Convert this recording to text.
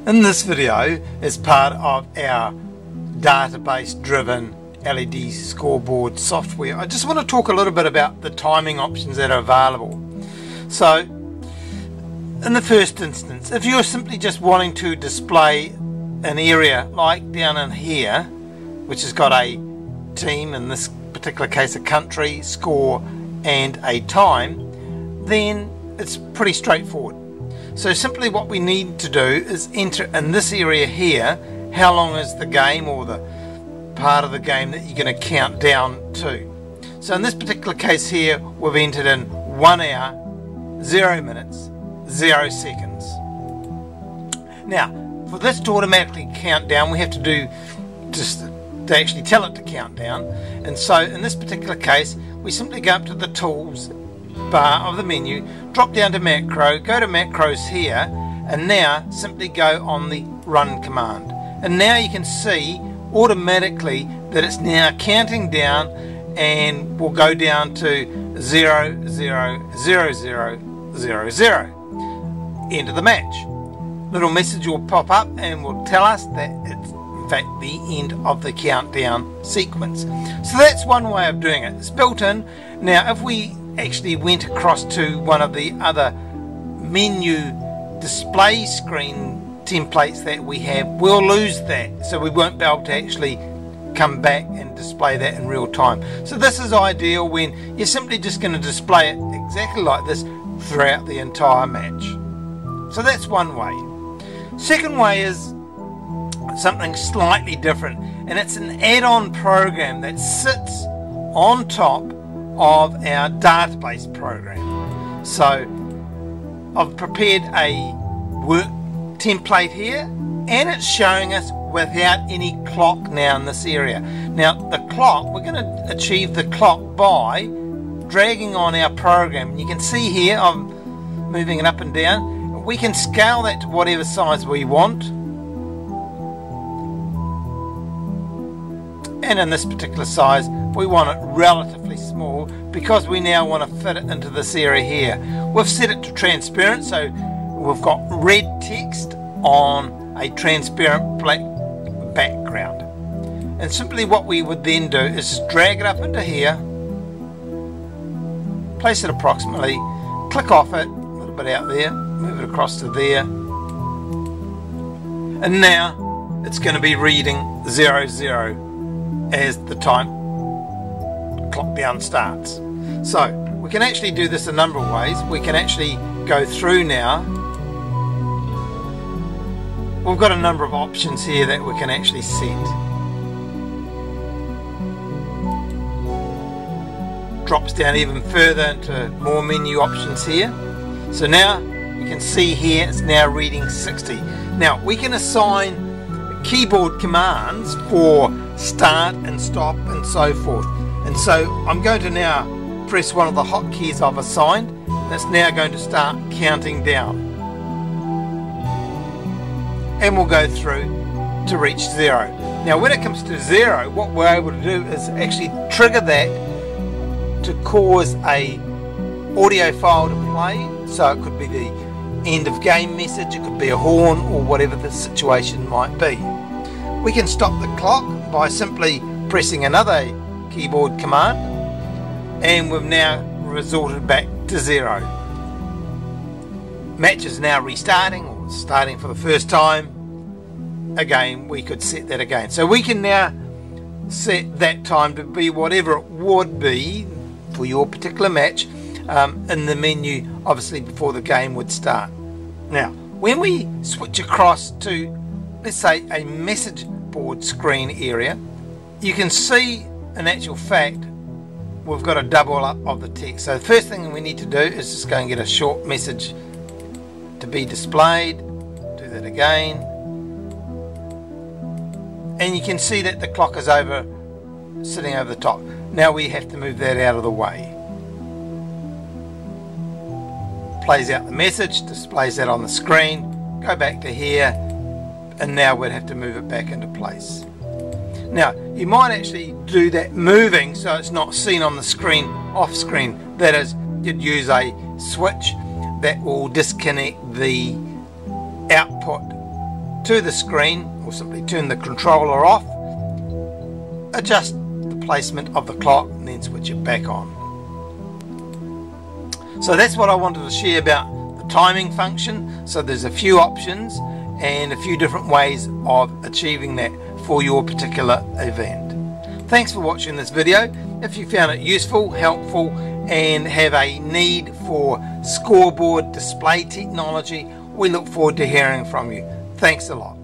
In this video, as part of our database driven LED scoreboard software, I just want to talk a little bit about the timing options that are available. So in the first instance, if you're simply just wanting to display an area like down in here, which has got a team, in this particular case a country, score and a time, then it's pretty straightforward. So simply what we need to do is enter in this area here how long is the game, or the part of the game that you're going to count down to. So in this particular case here, we've entered in 1 hour, 0 minutes, 0 seconds. Now for this to automatically count down, we have to do just to actually tell it to count down, and so in this particular case we simply go up to the tools bar of the menu, drop down to macro, go to macros here, and now simply go on the run command, and now you can see automatically that it's now counting down and will go down to 0, 0, 0, 0, 0, 0. End of the match. Little message will pop up and will tell us that it's in fact the end of the countdown sequence. So that's one way of doing it. It's built in. Now if we actually went across to one of the other menu display screen templates that we have, we'll lose that, so we won't be able to actually come back and display that in real time. So this is ideal when you're simply just going to display it exactly like this throughout the entire match. So that's one way. Second way is something slightly different, and it's an add-on program that sits on top of our database program. So I've prepared a work template here, and it's showing us without any clock now in this area. Now the clock, we're going to achieve the clock by dragging on our program, and you can see here I'm moving it up and down. We can scale that to whatever size we want, and in this particular size we want it relatively small because we now want to fit it into this area here. We've set it to transparent, so we've got red text on a transparent black background, and simply what we would then do is just drag it up into here, place it approximately, click off it a little bit out there, move it across to there, and now it's going to be reading 00 as the time clock down starts. So we can actually do this a number of ways. We can actually go through now. We've got a number of options here that we can actually set. Drops down even further into more menu options here. So now you can see here it's now reading 60. Now we can assign keyboard commands for start and stop and so forth, and so I'm going to now press one of the hotkeys I've assigned. That's now going to start counting down, and we'll go through to reach 0. Now when it comes to 0, what we're able to do is actually trigger that to cause a audio file to play. So it could be the end of game message, it could be a horn, or whatever the situation might be. We can stop the clock by simply pressing another keyboard command, and we've now resorted back to 0. Match is now restarting, or starting for the first time. Again, we could set that again. So we can now set that time to be whatever it would be for your particular match in the menu, obviously before the game would start. Now when we switch across to, let's say, a message board screen area, you can see in actual fact we've got a double up of the text. So the first thing we need to do is just go and get a short message to be displayed. Do that again, and you can see that the clock is over, sitting over the top. Now we have to move that out of the way. Plays out the message, displays that on the screen, go back to here, and now we'd have to move it back into place. Now you might actually do that moving so it's not seen on the screen off screen. That is, you'd use a switch that will disconnect the output to the screen, or simply turn the controller off, adjust the placement of the clock, and then switch it back on. So that's what I wanted to share about the timing function. So there's a few options and a few different ways of achieving that for your particular event. Thanks for watching this video. If you found it useful, helpful, and have a need for scoreboard display technology, we look forward to hearing from you. Thanks a lot.